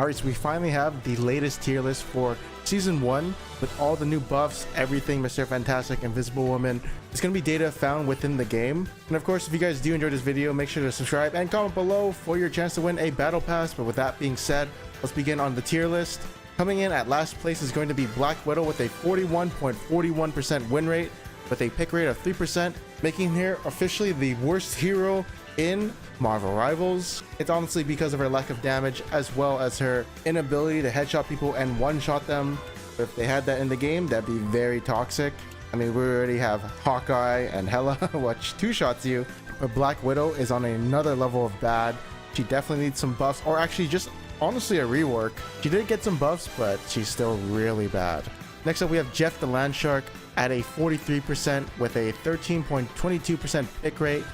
Alright, so we finally have the latest tier list for Season 1 with all the new buffs, everything Mr. Fantastic, Invisible Woman. It's going to be data found within the game. And of course, if you guys do enjoy this video, make sure to subscribe and comment below for your chance to win a Battle Pass. But with that being said, let's begin on the tier list. Coming in at last place is going to be Black Widow with a 41.41% win rate with a pick rate of 3%, making her officially the worst hero in Marvel Rivals. It's honestly because of her lack of damage as well as her inability to headshot people and one-shot them. If they had that in the game, that'd be very toxic. I mean, we already have Hawkeye and Hela, which two-shots you, but Black Widow is on another level of bad. She definitely needs some buffs, or actually just honestly a rework. She did get some buffs, but she's still really bad. Next up, we have Jeff the Landshark at a 43% with a 13.22% pick rate.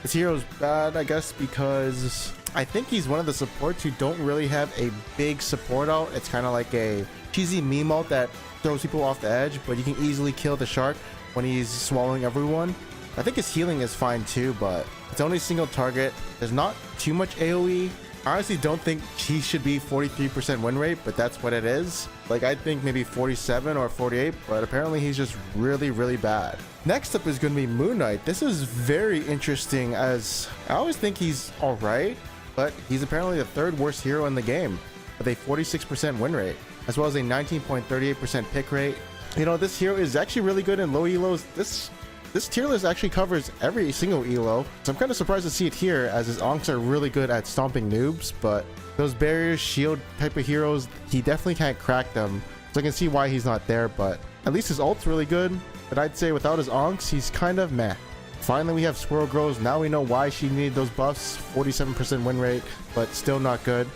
This hero's bad, I guess, because I think he's one of the supports who don't really have a big support ult. It's kind of like a cheesy meme ult that throws people off the edge, but you can easily kill the shark when he's swallowing everyone. I think his healing is fine too, but it's only single target. There's not too much AoE. I honestly don't think he should be 43% win rate, but that's what it is. Like, I think maybe 47 or 48, but apparently he's just really, really bad. Next up is going to be Moon Knight. This is very interesting, as I always think he's alright, but he's apparently the third worst hero in the game with a 46% win rate, as well as a 19.38% pick rate. You know, this hero is actually really good in low elos. This tier list actually covers every single elo, so I'm kind of surprised to see it here, as his onks are really good at stomping noobs, but those barriers, shield type of heroes, he definitely can't crack them. So I can see why he's not there, but at least his ult's really good. But I'd say without his onks, he's kind of meh. Finally, we have Squirrel Girls. Now we know why she needed those buffs. 47% win rate, but still not good.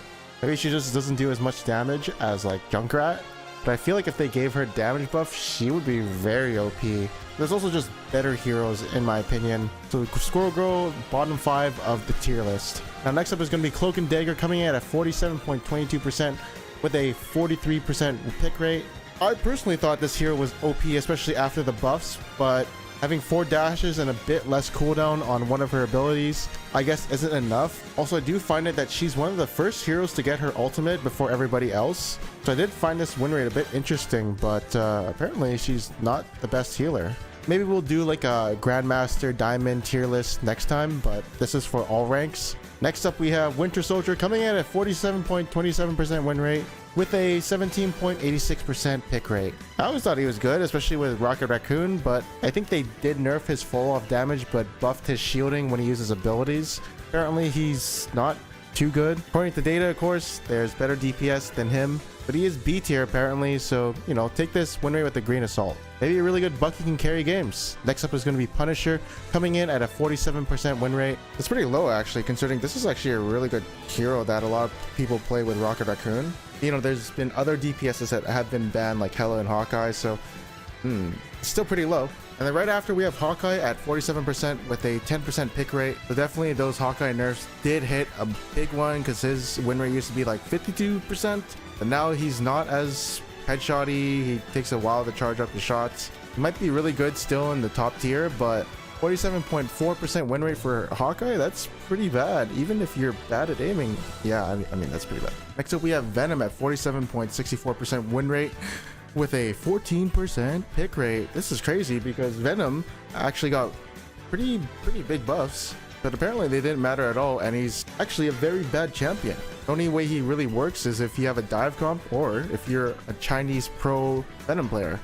Maybe she just doesn't do as much damage as like Junkrat. But I feel like if they gave her damage buff, she would be very OP. There's also just better heroes in my opinion. So Squirrel Girl, bottom 5 of the tier list. Now next up is going to be Cloak and Dagger, coming in at 47.22% with a 43% pick rate. I personally thought this hero was OP, especially after the buffs, but having 4 dashes and a bit less cooldown on one of her abilities, I guess isn't enough. Also, I do find it that she's one of the first heroes to get her ultimate before everybody else. So I did find this win rate a bit interesting, but apparently she's not the best healer. Maybe we'll do like a Grandmaster Diamond tier list next time, but this is for all ranks. Next up, we have Winter Soldier, coming in at 47.27% win rate with a 17.86% pick rate. I always thought he was good, especially with Rocket Raccoon, but I think they did nerf his fall off damage but buffed his shielding when he uses abilities. Apparently he's not too good. According to data, of course, there's better DPS than him, but he is B tier apparently, so, you know, take this win rate with a grain of salt. Maybe a really good Bucky can carry games. Next up is going to be Punisher, coming in at a 47% win rate. It's pretty low actually, considering this is actually a really good hero that a lot of people play with Rocket Raccoon. You know, there's been other DPSs that have been banned, like Hela and Hawkeye, so it's still pretty low. And then right after, we have Hawkeye at 47% with a 10% pick rate. So definitely those Hawkeye nerfs did hit a big one, because his win rate used to be like 52%, but now he's not as headshotty. He takes a while to charge up the shots. He might be really good still in the top tier, but 47.4% win rate for Hawkeye, that's pretty bad, even if you're bad at aiming. Yeah, I mean that's pretty bad. Next up, we have Venom at 47.64% win rate with a 14% pick rate. This is crazy because Venom actually got pretty big buffs, but apparently they didn't matter at all, and he's actually a very bad champion. The only way he really works is if you have a dive comp or if you're a Chinese pro Venom player.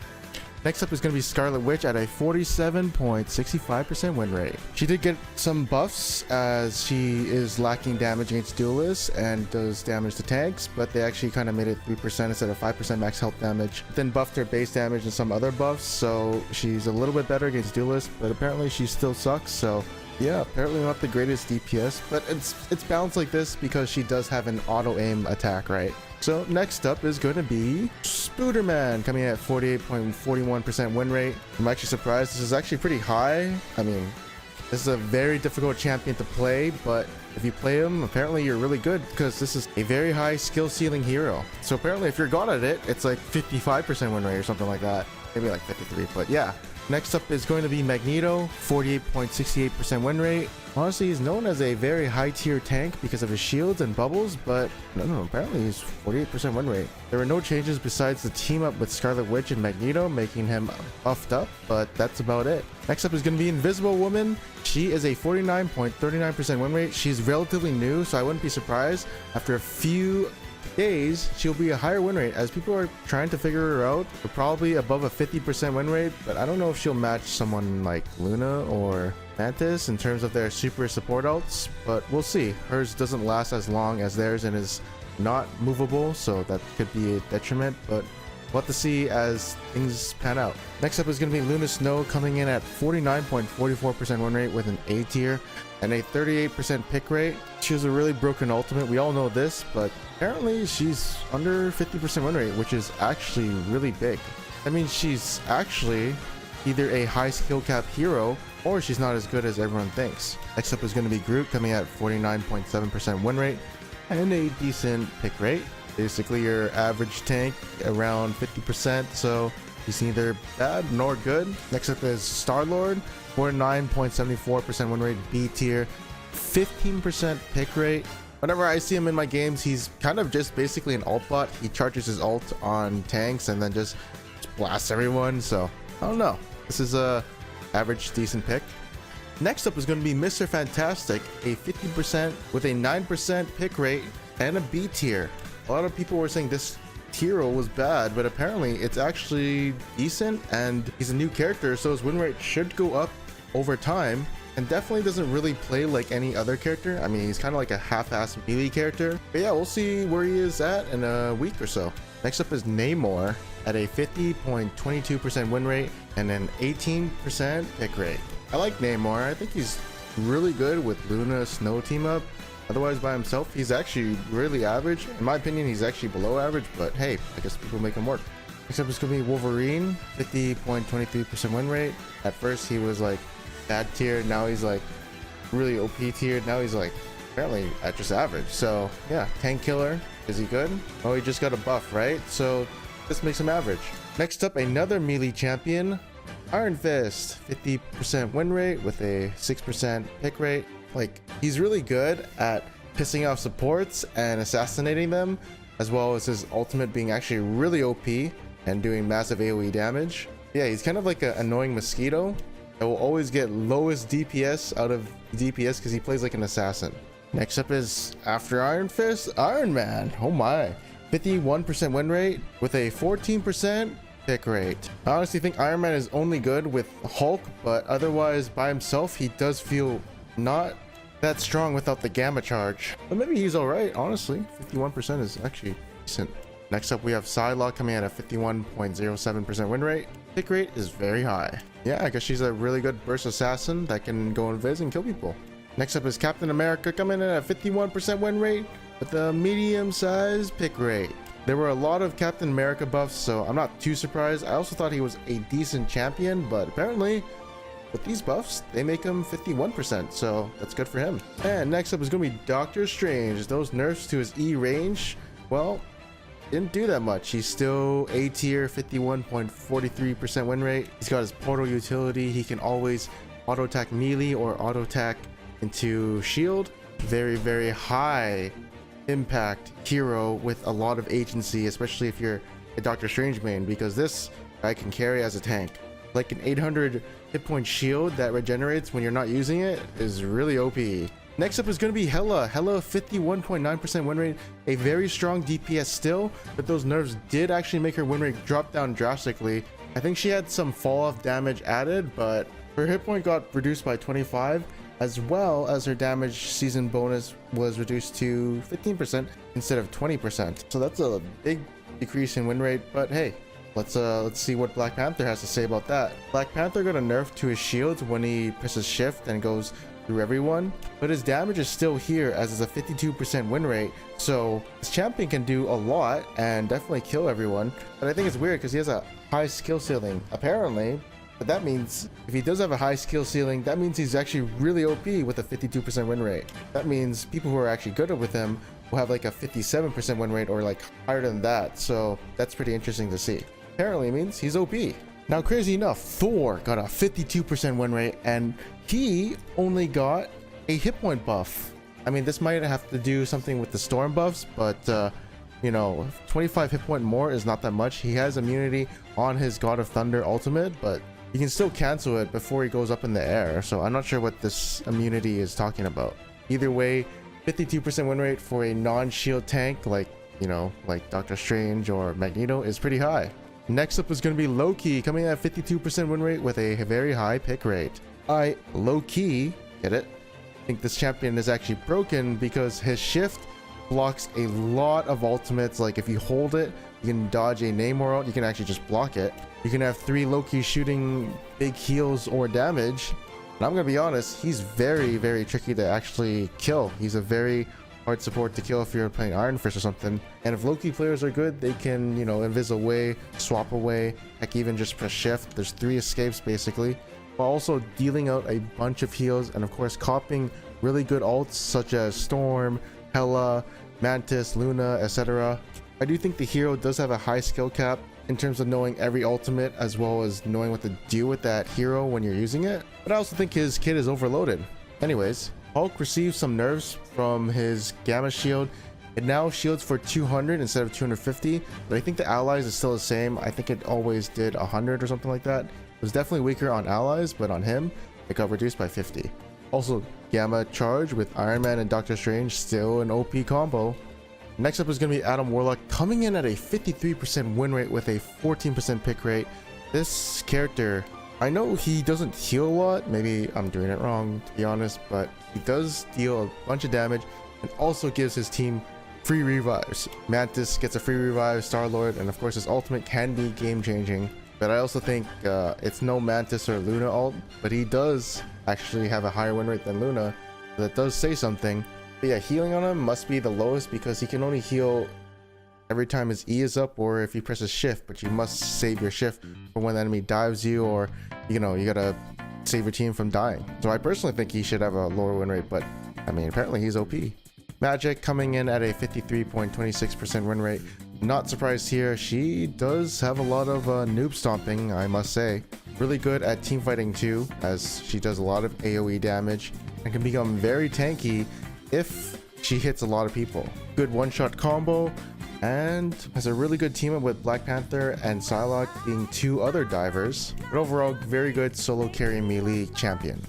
Next up is going to be Scarlet Witch at a 47.65% win rate. She did get some buffs, as she is lacking damage against duelists and does damage to tanks, but they actually kind of made it 3% instead of 5% max health damage. Then buffed her base damage and some other buffs, so she's a little bit better against duelists, but apparently she still sucks. So yeah, apparently not the greatest DPS, but it's balanced like this because she does have an auto aim attack, right? So next up is going to be Spooderman, coming in at 48.41% win rate. I'm actually surprised. This is actually pretty high. I mean, this is a very difficult champion to play, but if you play him, apparently you're really good, because this is a very high skill ceiling hero. So apparently if you're good at it, it's like 55% win rate or something like that. Maybe like 53, but yeah. Next up is going to be Magneto, 48.68% win rate. Honestly, he's known as a very high tier tank because of his shields and bubbles, but no, apparently he's 48% win rate. There were no changes besides the team up with Scarlet Witch and Magneto, making him buffed up, but that's about it. Next up is going to be Invisible Woman. She is a 49.39% win rate. She's relatively new, so I wouldn't be surprised after a few days she'll be a higher win rate as people are trying to figure her out. We're probably above a 50% win rate, but I don't know if she'll match someone like Luna or Mantis in terms of their super support ults, but we'll see. Hers doesn't last as long as theirs and is not movable, so that could be a detriment, but we'll have to see as things pan out. Next up is going to be Luna Snow, coming in at 49.44% win rate with an A tier and a 38% pick rate. She has a really broken ultimate, we all know this, but apparently she's under 50% win rate, which is actually really big. That means she's actually either a high skill cap hero or she's not as good as everyone thinks. Next up is going to be Groot, coming at 49.7% win rate and a decent pick rate. Basically your average tank around 50%, so he's neither bad nor good. Next up is Star-Lord, 49.74% win rate, B tier, 15% pick rate. Whenever I see him in my games, he's kind of just basically an ult bot. He charges his ult on tanks and then just blasts everyone, so I don't know. This is a average decent pick. Next up is going to be Mr. Fantastic, a 50% with a 9% pick rate and a B tier. A lot of people were saying this hero was bad, but apparently it's actually decent, and he's a new character, so his win rate should go up over time, and definitely doesn't really play like any other character. I mean, he's kind of like a half-ass melee character, but yeah, we'll see where he is at in a week or so. Next up is Namor at a 50.22% win rate and an 18% pick rate. I like Namor. I think he's really good with Luna Snow team up. Otherwise, by himself, he's actually really average. In my opinion, he's actually below average, but hey, I guess people make him work. Next up is going to be Wolverine, 50.23% win rate. At first, he was like bad tier. Now he's like really OP tier. Now he's like apparently at just average. So yeah, tank killer. Is he good? Oh, he just got a buff, right? So this makes him average. Next up, another melee champion, Iron Fist, 50% win rate with a 6% pick rate. Like, he's really good at pissing off supports and assassinating them, as well as his ultimate being actually really OP and doing massive AoE damage. Yeah, he's kind of like an annoying mosquito that will always get lowest DPS out of DPS because he plays like an assassin. Next up is, after Iron Fist, Iron Man. Oh my. 51% win rate with a 14% pick rate. I honestly think Iron Man is only good with Hulk, but otherwise by himself he does feel not that strong without the gamma charge, but maybe he's all right. Honestly, 51% is actually decent. Next up, we have Psylocke coming in at a 51.07% win rate. Pick rate is very high. Yeah, I guess she's a really good burst assassin that can go invis and kill people. Next up is Captain America, coming in at a 51% win rate with a medium-sized pick rate. There were a lot of Captain America buffs, so I'm not too surprised. I also thought he was a decent champion, but apparently with these buffs, they make him 51%, so that's good for him. And next up is going to be Doctor Strange. Those nerfs to his E range, well, didn't do that much. He's still A tier, 51.43% win rate. He's got his portal utility. He can always auto attack melee or auto attack into shield. Very, very high impact hero with a lot of agency, especially if you're a Doctor Strange main, because this guy can carry as a tank. Like an 800 hit point shield that regenerates when you're not using it is really OP. Next up is going to be Hela. Hela, 51.9% win rate, a very strong DPS still, but those nerfs did actually make her win rate drop down drastically. I think she had some fall off damage added, but her hit point got reduced by 25, as well as her damage season bonus was reduced to 15% instead of 20%. So that's a big decrease in win rate, but hey, let's see what Black Panther has to say about that. Black Panther got a nerf to his shields when he presses shift and goes through everyone, but his damage is still here as it's a 52% win rate, so this champion can do a lot and definitely kill everyone. But I think it's weird because he has a high skill ceiling apparently, but that means if he does have a high skill ceiling, that means he's actually really OP with a 52% win rate. That means people who are actually good with him will have like a 57% win rate or like higher than that, so that's pretty interesting to see. Apparently means he's OP. Now, crazy enough, Thor got a 52% win rate, and he only got a hit point buff. I mean, this might have to do something with the storm buffs, but you know, 25 hit point more is not that much. He has immunity on his God of Thunder ultimate, but you can still cancel it before he goes up in the air. So I'm not sure what this immunity is talking about. Either way, 52% win rate for a non-shield tank like, you know, like Doctor Strange or Magneto is pretty high. Next up is going to be Loki, coming at 52% win rate with a very high pick rate. I low-key, get it? I think this champion is actually broken because his shift blocks a lot of ultimates. Like if you hold it, you can dodge a Namor ult, you can actually just block it. You can have 3 Loki shooting big heals or damage. And I'm gonna be honest, he's very tricky to actually kill. He's a very hard support to kill if you're playing Iron Fist or something. And if Loki players are good, they can, you know, invis away, swap away, heck, even just press shift. There's 3 escapes basically, while also dealing out a bunch of heals and of course copying really good ults such as Storm, Hela, Mantis, Luna, etc. I do think the hero does have a high skill cap in terms of knowing every ultimate as well as knowing what to do with that hero when you're using it, but I also think his kit is overloaded. Anyways, Hulk receives some nerfs from his Gamma shield. It now shields for 200 instead of 250, but I think the allies is still the same. I think it always did 100 or something like that. It was definitely weaker on allies, but on him it got reduced by 50. Also, Gamma charge with Iron Man and Doctor Strange, still an OP combo. Next up is going to be Adam Warlock, coming in at a 53% win rate with a 14% pick rate. This character, I know he doesn't heal a lot, maybe I'm doing it wrong to be honest, but he does deal a bunch of damage and also gives his team free revives. Mantis gets a free revive, Star-Lord, and of course his ultimate can be game changing. But I also think it's no Mantis or Luna ult, but he does actually have a higher win rate than Luna. So that does say something. But yeah, healing on him must be the lowest because he can only heal every time his E is up or if he presses shift, but you must save your shift for when the enemy dives you, or you know, you gotta save your team from dying. So I personally think he should have a lower win rate, but I mean, apparently he's OP. Magic coming in at a 53.26% win rate. Not surprised here. She does have a lot of noob stomping, I must say. Really good at team fighting too, as she does a lot of AoE damage and can become very tanky if she hits a lot of people. Good one-shot combo, and has a really good team up with Black Panther and Psylocke being 2 other divers. But overall, very good solo carry melee champion.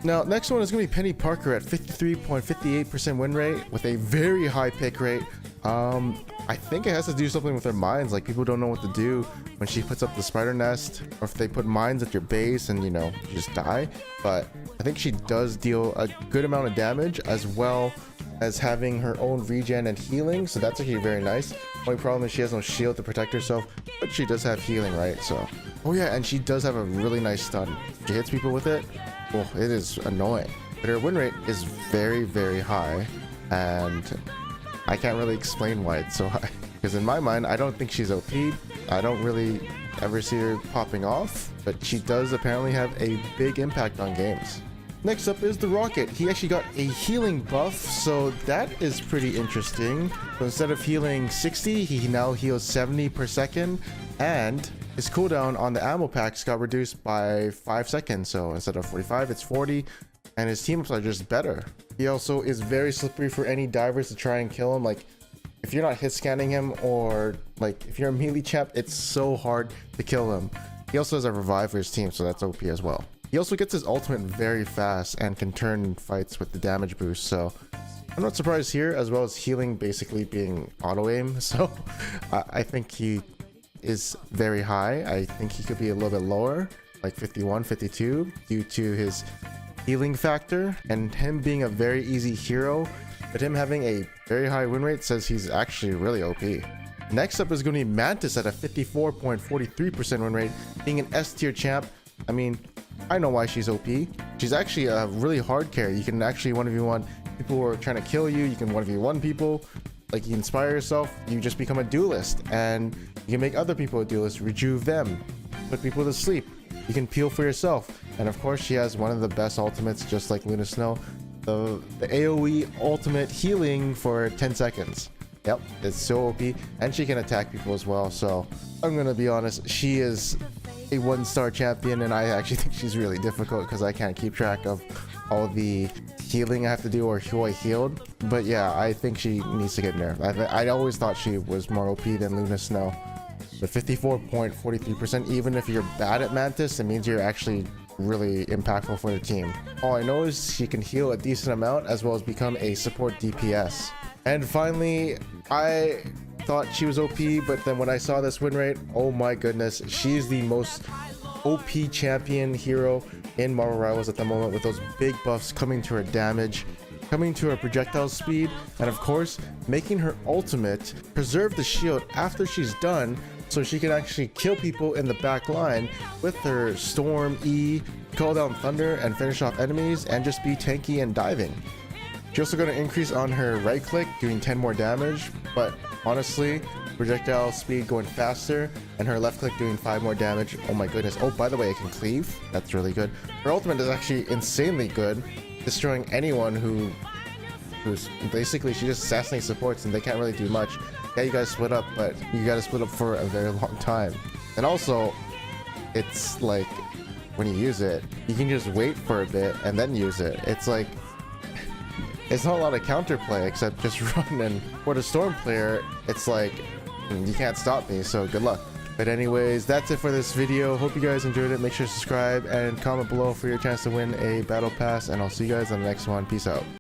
Now, next one is going to be Penny Parker at 53.58% win rate with a very high pick rate. I think it has to do something with her mines, like people don't know what to do when she puts up the spider nest, or if they put mines at your base and, you know, you just die. But I think she does deal a good amount of damage as well as having her own regen and healing, so that's actually very nice. Only problem is she has no shield to protect herself, but she does have healing, right? So, oh yeah, and she does have a really nice stun. If she hits people with it, well, it is annoying. But her win rate is very high, and I can't really explain why it's so high. Because in my mind, I don't think she's OP. I don't really ever see her popping off, but she does apparently have a big impact on games. Next up is the Rocket. He actually got a healing buff, so that is pretty interesting. So instead of healing 60, he now heals 70 per second, and his cooldown on the ammo packs got reduced by 5 seconds. So instead of 45, it's 40, and his team ups are just better. He also is very slippery for any divers to try and kill him. Like, if you're not hit scanning him, or like if you're a melee champ, it's so hard to kill him. He also has a revive for his team, so that's OP as well. He also gets his ultimate very fast and can turn fights with the damage boost, so I'm not surprised here, as well as healing basically being auto aim. So I think he is very high. I think he could be a little bit lower, like 51, 52, due to his healing factor and him being a very easy hero, but him having a very high win rate says he's actually really OP. Next up is going to be Mantis at a 54.43% win rate, being an S tier champ. I mean, I know why she's OP. She's actually a really hard carry. You can actually 1v1 people who are trying to kill you. You can 1v1 people. Like, you inspire yourself, you just become a duelist, and you can make other people a duelist, rejuve them, put people to sleep. You can peel for yourself. And of course, she has one of the best ultimates, just like Luna Snow, the AoE ultimate healing for 10 seconds. Yep, it's so OP, and she can attack people as well. So I'm gonna be honest, she is a 1-star champion, and I actually think she's really difficult because I can't keep track of all the healing I have to do or who I healed. But yeah, I think she needs to get nerfed. I always thought she was more OP than Luna Snow. But 54.43%, even if you're bad at Mantis, it means you're actually really impactful for the team. All I know is she can heal a decent amount as well as become a support DPS. And finally, I thought she was OP, but then when I saw this win rate, oh my goodness, she's the most OP champion hero in Marvel Rivals at the moment, with those big buffs coming to her damage, coming to her projectile speed, and of course making her ultimate preserve the shield after she's done, so she can actually kill people in the back line with her Storm E, call down thunder, and finish off enemies, and just be tanky and diving. She's also going to increase on her right click, doing 10 more damage, but honestly, projectile speed going faster, and her left click doing 5 more damage. Oh my goodness. Oh, by the way, it can cleave. That's really good. Her ultimate is actually insanely good, destroying anyone who's basically, she just assassinates supports and they can't really do much. Yeah, you guys split up, but you gotta split up for a very long time. And also, it's like, when you use it, you can just wait for a bit and then use it. It's like, it's not a lot of counterplay except just run, and for the Storm player, it's like, you can't stop me, so good luck. But anyways, that's it for this video. Hope you guys enjoyed it. Make sure to subscribe and comment below for your chance to win a battle pass, and I'll see you guys on the next one. Peace out.